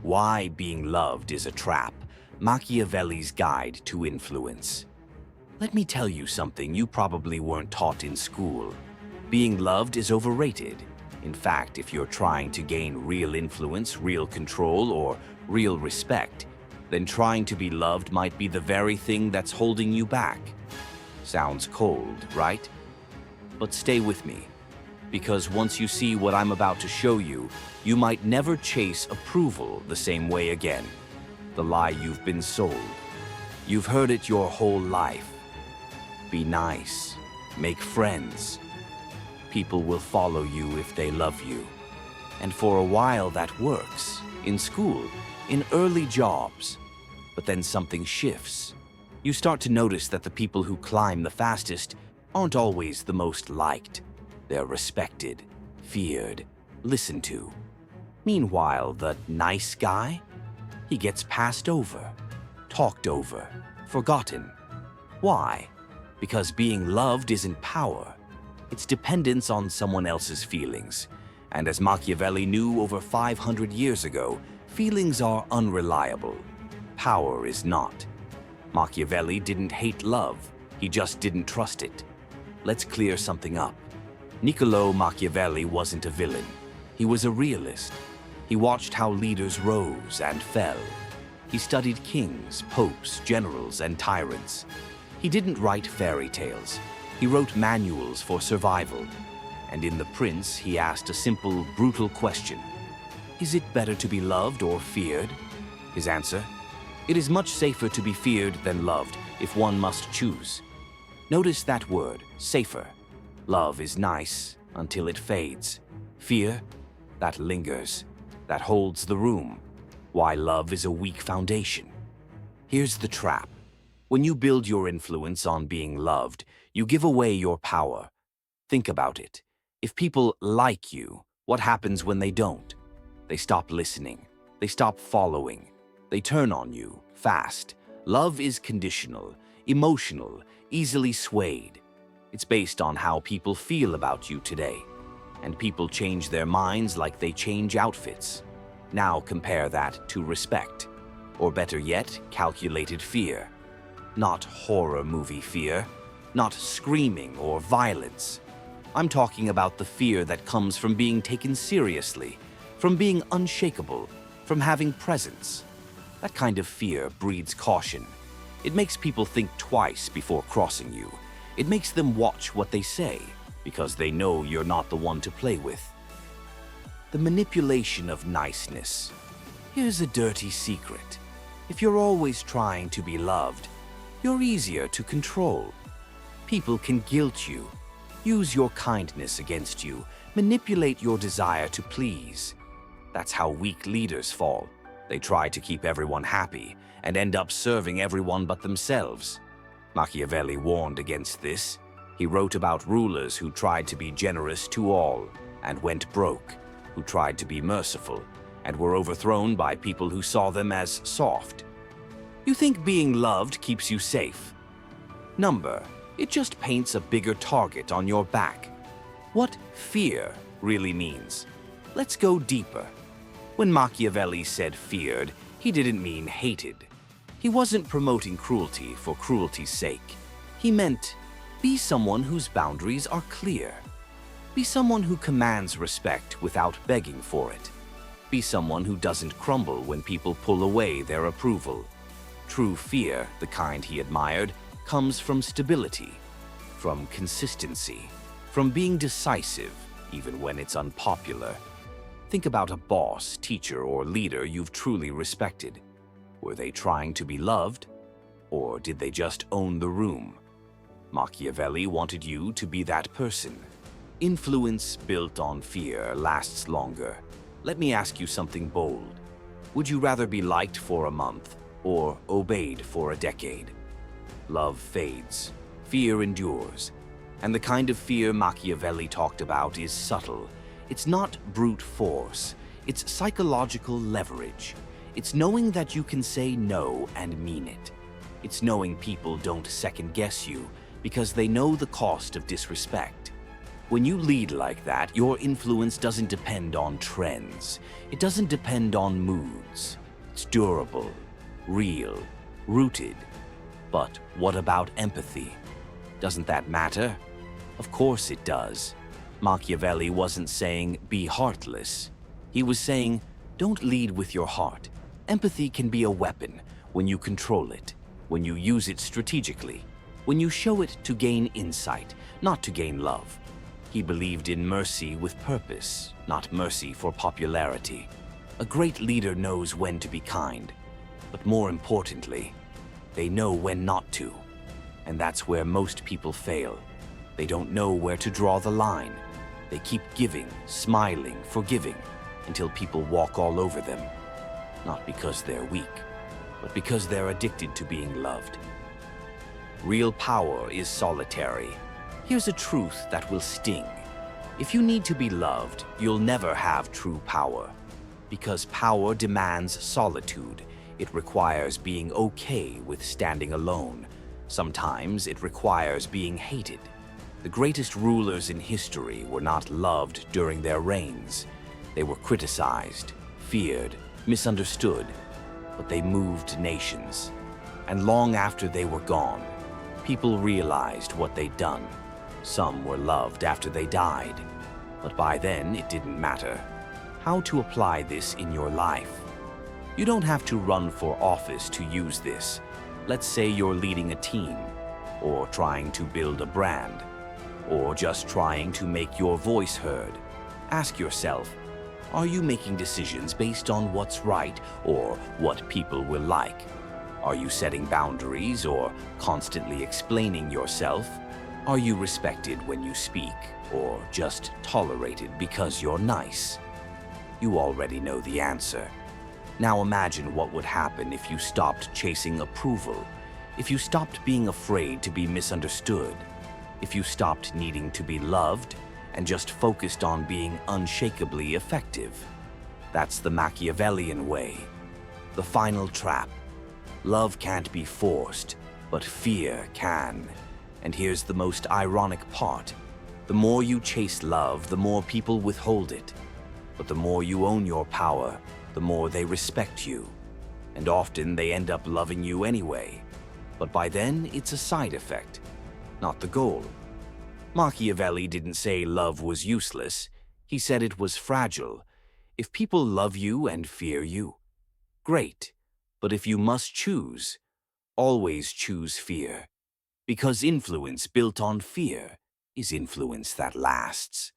Why Being Loved is a Trap, Machiavelli's Guide to Influence. Let me tell you something you probably weren't taught in school. Being loved is overrated. In fact, if you're trying to gain real influence, real control, or real respect, then trying to be loved might be the very thing that's holding you back. Sounds cold, right? But stay with me, because once you see what I'm about to show you, you might never chase approval the same way again. The lie you've been sold. You've heard it your whole life. Be nice. Make friends. People will follow you if they love you. And for a while that works. In school, in early jobs. But then something shifts. You start to notice that the people who climb the fastest aren't always the most liked. They're respected, feared, listened to. Meanwhile, the nice guy? He gets passed over, talked over, forgotten. Why? Because being loved isn't power. It's dependence on someone else's feelings. And as Machiavelli knew over 500 years ago, feelings are unreliable. Power is not. Machiavelli didn't hate love. He just didn't trust it. Let's clear something up. Niccolo Machiavelli wasn't a villain. He was a realist. He watched how leaders rose and fell. He studied kings, popes, generals, and tyrants. He didn't write fairy tales. He wrote manuals for survival. And in The Prince, he asked a simple, brutal question. Is it better to be loved or feared? His answer? It is much safer to be feared than loved if one must choose. Notice that word, safer. Love is nice until it fades. Fear, that lingers, that holds the room. Why love is a weak foundation. Here's the trap. When you build your influence on being loved, you give away your power. Think about it. If people like you, what happens when they don't? They stop listening. They stop following. They turn on you, fast. Love is conditional, emotional, easily swayed. It's based on how people feel about you today. And people change their minds like they change outfits. Now compare that to respect. Or better yet, calculated fear. Not horror movie fear. Not screaming or violence. I'm talking about the fear that comes from being taken seriously, from being unshakable, from having presence. That kind of fear breeds caution. It makes people think twice before crossing you. It makes them watch what they say, because they know you're not the one to play with. The manipulation of niceness. Here's a dirty secret. If you're always trying to be loved, you're easier to control. People can guilt you, use your kindness against you, manipulate your desire to please. That's how weak leaders fall. They try to keep everyone happy and end up serving everyone but themselves. Machiavelli warned against this. He wrote about rulers who tried to be generous to all and went broke, who tried to be merciful and were overthrown by people who saw them as soft. You think being loved keeps you safe? Number, it just paints a bigger target on your back. What fear really means. Let's go deeper. When Machiavelli said feared, he didn't mean hated. He wasn't promoting cruelty for cruelty's sake. He meant, be someone whose boundaries are clear. Be someone who commands respect without begging for it. Be someone who doesn't crumble when people pull away their approval. True fear, the kind he admired, comes from stability, from consistency, from being decisive, even when it's unpopular. Think about a boss, teacher, or leader you've truly respected. Were they trying to be loved, or did they just own the room? Machiavelli wanted you to be that person. Influence built on fear lasts longer. Let me ask you something bold. Would you rather be liked for a month or obeyed for a decade? Love fades. Fear endures. And the kind of fear Machiavelli talked about is subtle. It's not brute force. It's psychological leverage. It's knowing that you can say no and mean it. It's knowing people don't second-guess you because they know the cost of disrespect. When you lead like that, your influence doesn't depend on trends. It doesn't depend on moods. It's durable, real, rooted. But what about empathy? Doesn't that matter? Of course it does. Machiavelli wasn't saying, be heartless. He was saying, don't lead with your heart. Empathy can be a weapon when you control it, when you use it strategically, when you show it to gain insight, not to gain love. He believed in mercy with purpose, not mercy for popularity. A great leader knows when to be kind, but more importantly, they know when not to. And that's where most people fail. They don't know where to draw the line. They keep giving, smiling, forgiving, until people walk all over them. Not because they're weak, but because they're addicted to being loved. Real power is solitary. Here's a truth that will sting. If you need to be loved, you'll never have true power. Because power demands solitude. It requires being okay with standing alone. Sometimes it requires being hated. The greatest rulers in history were not loved during their reigns. They were criticized, feared, misunderstood, but they moved nations. And long after they were gone, people realized what they'd done. Some were loved after they died, but by then it didn't matter. How to apply this in your life? You don't have to run for office to use this. Let's say you're leading a team, or trying to build a brand, or just trying to make your voice heard. Ask yourself, are you making decisions based on what's right or what people will like? Are you setting boundaries or constantly explaining yourself? Are you respected when you speak or just tolerated because you're nice? You already know the answer. Now imagine what would happen if you stopped chasing approval, if you stopped being afraid to be misunderstood, if you stopped needing to be loved and just focused on being unshakably effective. That's the Machiavellian way. The final trap. Love can't be forced, but fear can. And here's the most ironic part. The more you chase love, the more people withhold it. But the more you own your power, the more they respect you. And often they end up loving you anyway. But by then, it's a side effect, not the goal. Machiavelli didn't say love was useless. He said it was fragile. If people love you and fear you, great. But if you must choose, always choose fear. Because influence built on fear is influence that lasts.